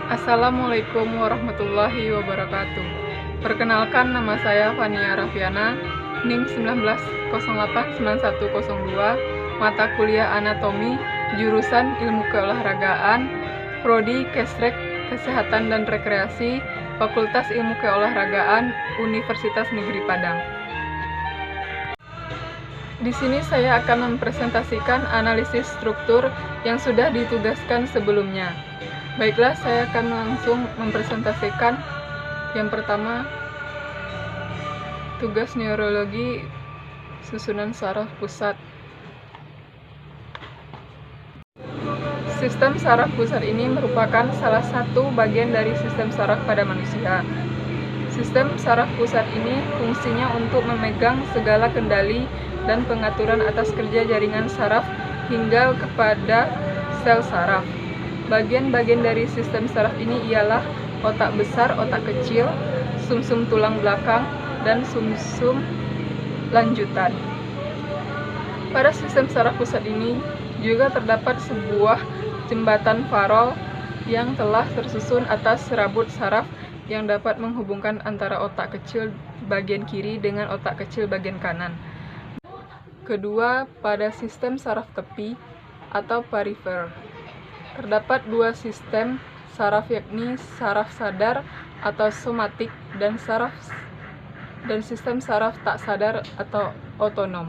Assalamualaikum warahmatullahi wabarakatuh. Perkenalkan, nama saya Fania Rafiana, NIM 19089102, mata kuliah Anatomi, jurusan Ilmu Keolahragaan, Prodi Kesrek Kesehatan dan Rekreasi, Fakultas Ilmu Keolahragaan, Universitas Negeri Padang. Di sini saya akan mempresentasikan analisis struktur yang sudah ditugaskan sebelumnya. Baiklah, saya akan langsung mempresentasikan yang pertama, tugas neurologi susunan saraf pusat. Sistem saraf pusat ini merupakan salah satu bagian dari sistem saraf pada manusia. Sistem saraf pusat ini fungsinya untuk memegang segala kendali dan pengaturan atas kerja jaringan saraf hingga kepada sel saraf. Bagian-bagian dari sistem saraf ini ialah otak besar, otak kecil, sumsum tulang belakang, dan sumsum lanjutan. Pada sistem saraf pusat ini juga terdapat sebuah jembatan farol yang telah tersusun atas serabut saraf yang dapat menghubungkan antara otak kecil bagian kiri dengan otak kecil bagian kanan. Kedua, pada sistem saraf tepi atau perifer, terdapat dua sistem saraf, yakni saraf sadar atau somatik dan sistem saraf tak sadar atau otonom.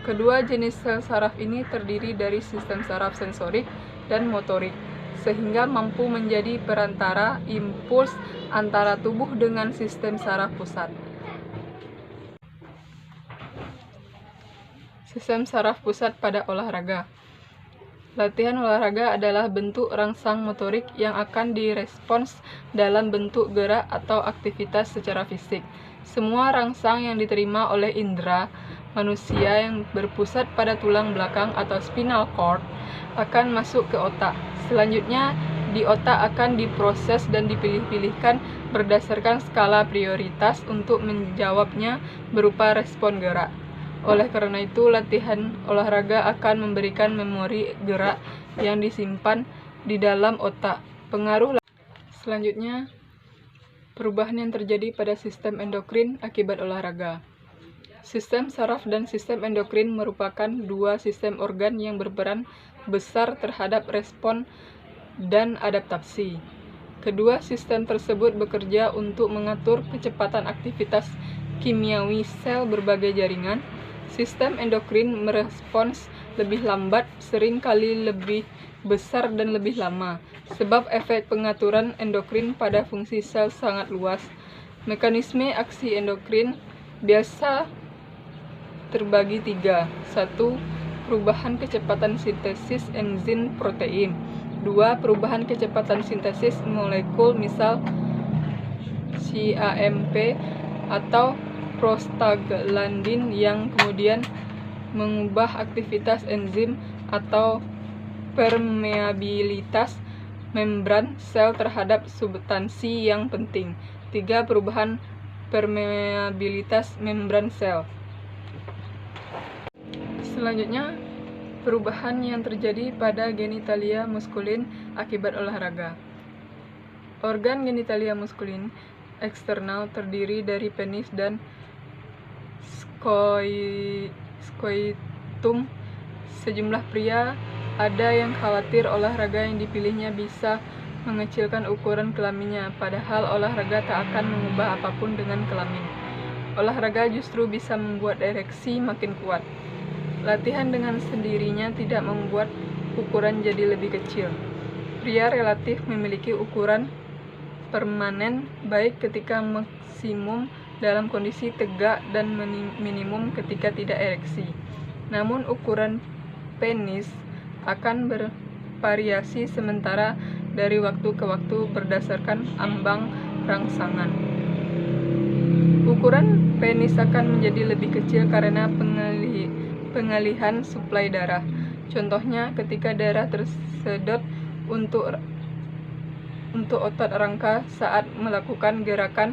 Kedua jenis sel saraf ini terdiri dari sistem saraf sensorik dan motorik, sehingga mampu menjadi perantara impuls antara tubuh dengan sistem saraf pusat. Sistem saraf pusat pada olahraga. Latihan olahraga adalah bentuk rangsang motorik yang akan direspons dalam bentuk gerak atau aktivitas secara fisik. Semua rangsang yang diterima oleh indera manusia yang berpusat pada tulang belakang atau spinal cord akan masuk ke otak. Selanjutnya, di otak akan diproses dan dipilih-pilihkan berdasarkan skala prioritas untuk menjawabnya berupa respon gerak. Oleh karena itu, latihan olahraga akan memberikan memori gerak yang disimpan di dalam otak. Pengaruh selanjutnya, perubahan yang terjadi pada sistem endokrin akibat olahraga. Sistem saraf dan sistem endokrin merupakan dua sistem organ yang berperan besar terhadap respon dan adaptasi. Kedua sistem tersebut bekerja untuk mengatur kecepatan aktivitas kimiawi sel berbagai jaringan. Sistem endokrin merespons lebih lambat, sering kali lebih besar dan lebih lama, sebab efek pengaturan endokrin pada fungsi sel sangat luas. Mekanisme aksi endokrin biasa terbagi tiga. 1. Perubahan kecepatan sintesis enzim protein. 2. Perubahan kecepatan sintesis molekul, misal CAMP atau prostaglandin, yang kemudian mengubah aktivitas enzim atau permeabilitas membran sel terhadap substansi yang penting. 3. Perubahan permeabilitas membran sel. Selanjutnya, perubahan yang terjadi pada genitalia muskulin akibat olahraga. Organ genitalia muskulin eksternal terdiri dari penis dan skoitum. Sejumlah pria ada yang khawatir olahraga yang dipilihnya bisa mengecilkan ukuran kelaminnya, padahal olahraga tak akan mengubah apapun dengan kelamin. Olahraga justru bisa membuat ereksi makin kuat. Latihan dengan sendirinya tidak membuat ukuran jadi lebih kecil. Pria relatif memiliki ukuran permanen baik ketika maksimum dalam kondisi tegak dan minimum ketika tidak ereksi. Namun ukuran penis akan bervariasi sementara dari waktu ke waktu berdasarkan ambang rangsangan. Ukuran penis akan menjadi lebih kecil karena pengalihan suplai darah. Contohnya, ketika darah tersedot untuk otot rangka saat melakukan gerakan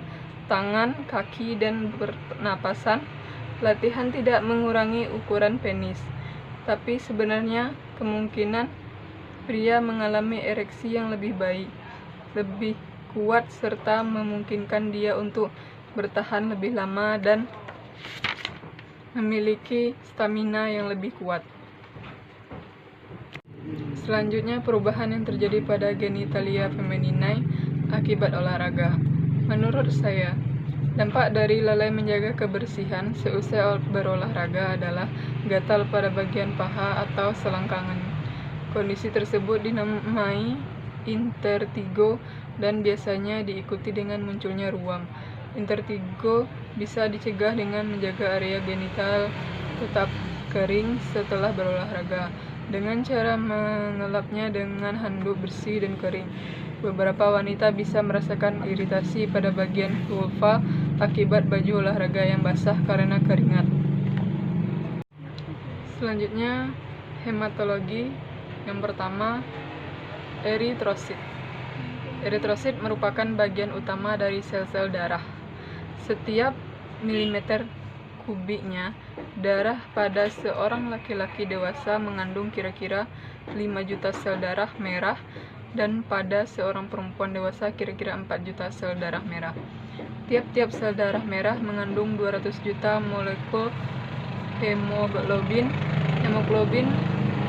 tangan, kaki, dan bernapasan. Latihan tidak mengurangi ukuran penis, tapi sebenarnya kemungkinan pria mengalami ereksi yang lebih baik. lebih kuat serta memungkinkan dia untuk bertahan lebih lama dan memiliki stamina yang lebih kuat. Selanjutnya, perubahan yang terjadi pada genitalia femininae akibat olahraga. Menurut saya, dampak dari lalai menjaga kebersihan seusai berolahraga adalah gatal pada bagian paha atau selangkangan. Kondisi tersebut dinamai intertigo dan biasanya diikuti dengan munculnya ruam. Intertigo bisa dicegah dengan menjaga area genital tetap kering setelah berolahraga dengan cara mengelapnya dengan handuk bersih dan kering. Beberapa wanita bisa merasakan iritasi pada bagian vulva akibat baju olahraga yang basah karena keringat. Selanjutnya, hematologi. Yang pertama, eritrosit. Eritrosit merupakan bagian utama dari sel-sel darah. Setiap milimeter kubiknya darah pada seorang laki-laki dewasa mengandung kira-kira 5 juta sel darah merah, dan pada seorang perempuan dewasa kira-kira 4 juta sel darah merah. Tiap-tiap sel darah merah mengandung 200 juta molekul hemoglobin. Hemoglobin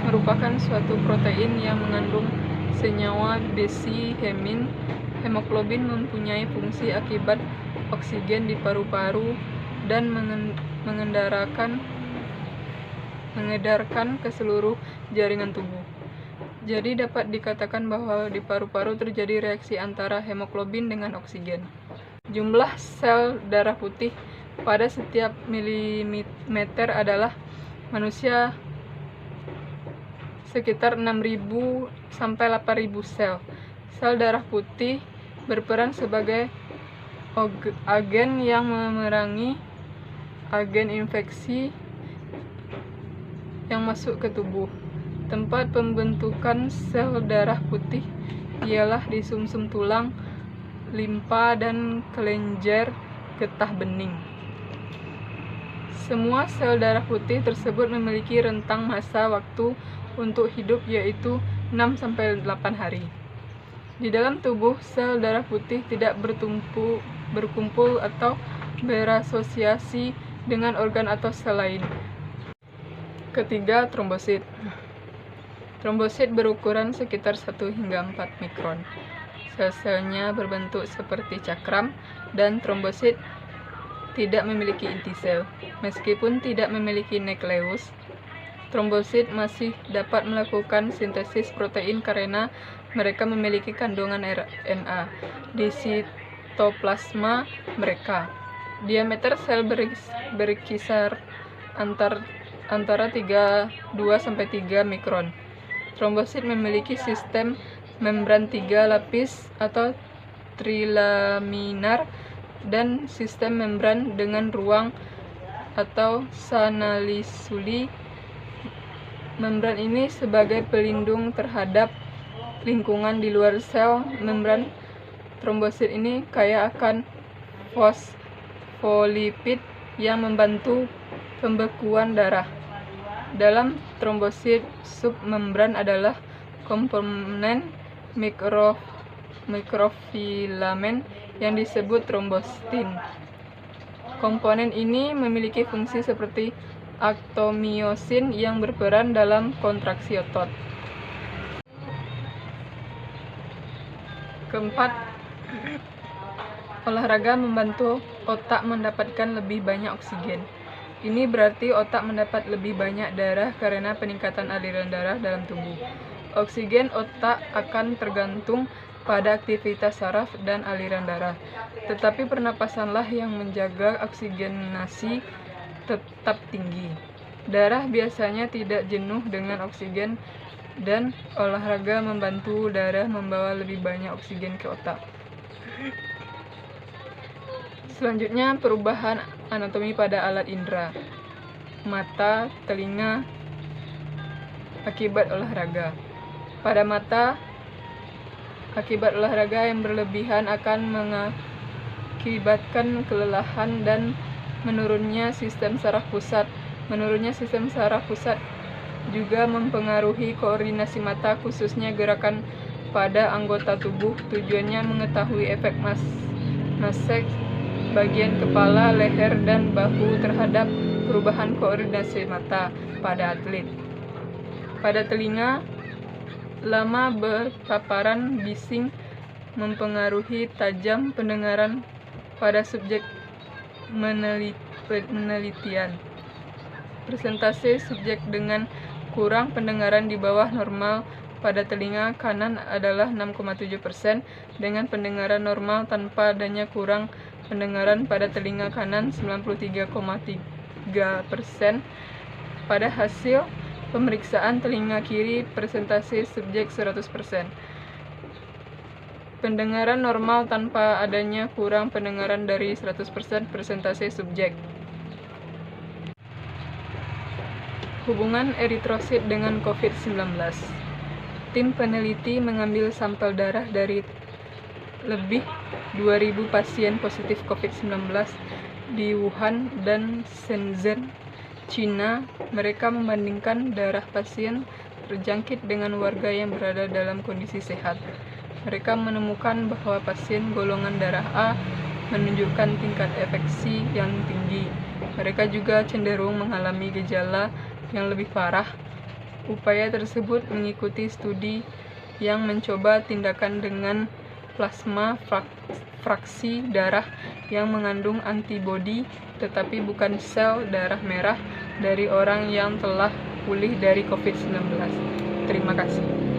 merupakan suatu protein yang mengandung senyawa besi hemin. Hemoglobin mempunyai fungsi akibat oksigen di paru-paru dan mengedarkan ke seluruh jaringan tubuh. Jadi dapat dikatakan bahwa di paru-paru terjadi reaksi antara hemoglobin dengan oksigen. Jumlah sel darah putih pada setiap milimeter adalah manusia sekitar 6.000 sampai 8.000 sel. Sel darah putih berperan sebagai agen yang memerangi agen infeksi yang masuk ke tubuh. Tempat pembentukan sel darah putih ialah di sumsum tulang, limpa, dan kelenjar getah bening. Semua sel darah putih tersebut memiliki rentang masa waktu untuk hidup yaitu 6-8 hari. Di dalam tubuh, sel darah putih tidak berkumpul atau berasosiasi dengan organ atau sel lain. Ketiga, trombosit. Trombosit berukuran sekitar 1 hingga 4 mikron. Sel-selnya berbentuk seperti cakram, dan trombosit tidak memiliki inti sel. Meskipun tidak memiliki nukleus, trombosit masih dapat melakukan sintesis protein karena mereka memiliki kandungan RNA di sitoplasma mereka. Diameter sel berkisar antara 2-3 mikron. Trombosit memiliki sistem membran 3 lapis atau trilaminar dan sistem membran dengan ruang atau sanalisuli. Membran ini sebagai pelindung terhadap lingkungan di luar sel. Membran trombosit ini kaya akan fosfolipid yang membantu pembekuan darah. Dalam trombosit, submembran adalah komponen mikrofilament yang disebut trombostin. Komponen ini memiliki fungsi seperti aktomiosin yang berperan dalam kontraksi otot. Keempat, olahraga membantu otak mendapatkan lebih banyak oksigen. Ini berarti otak mendapat lebih banyak darah karena peningkatan aliran darah dalam tubuh. Oksigen otak akan tergantung pada aktivitas saraf dan aliran darah. Tetapi pernapasanlah yang menjaga oksigenasi tetap tinggi. Darah biasanya tidak jenuh dengan oksigen, dan olahraga membantu darah membawa lebih banyak oksigen ke otak. Selanjutnya, perubahan anatomi pada alat indera, mata, telinga, akibat olahraga. Pada mata, akibat olahraga yang berlebihan akan mengakibatkan kelelahan dan menurunnya sistem saraf pusat. Menurunnya sistem saraf pusat juga mempengaruhi koordinasi mata, khususnya gerakan pada anggota tubuh. Tujuannya mengetahui efek masek bagian kepala, leher, dan bahu terhadap perubahan koordinasi mata pada atlet. Pada telinga, lama berpaparan bising mempengaruhi tajam pendengaran pada subjek penelitian. Persentase subjek dengan kurang pendengaran di bawah normal pada telinga kanan adalah 6,7%, dengan pendengaran normal tanpa adanya kurang pendengaran pada telinga kanan 93,3%. Pada hasil pemeriksaan telinga kiri, persentase subjek 100%. Pendengaran normal tanpa adanya kurang pendengaran dari 100%, persentase subjek. Hubungan eritrosit dengan COVID-19. Tim peneliti mengambil sampel darah dari lebih 2.000 pasien positif COVID-19 di Wuhan dan Shenzhen, Cina. Mereka membandingkan darah pasien terjangkit dengan warga yang berada dalam kondisi sehat. Mereka menemukan bahwa pasien golongan darah A menunjukkan tingkat infeksi yang tinggi. Mereka juga cenderung mengalami gejala yang lebih parah. Upaya tersebut mengikuti studi yang mencoba tindakan dengan plasma fraksi darah yang mengandung antibodi, tetapi bukan sel darah merah dari orang yang telah pulih dari COVID-19. Terima kasih.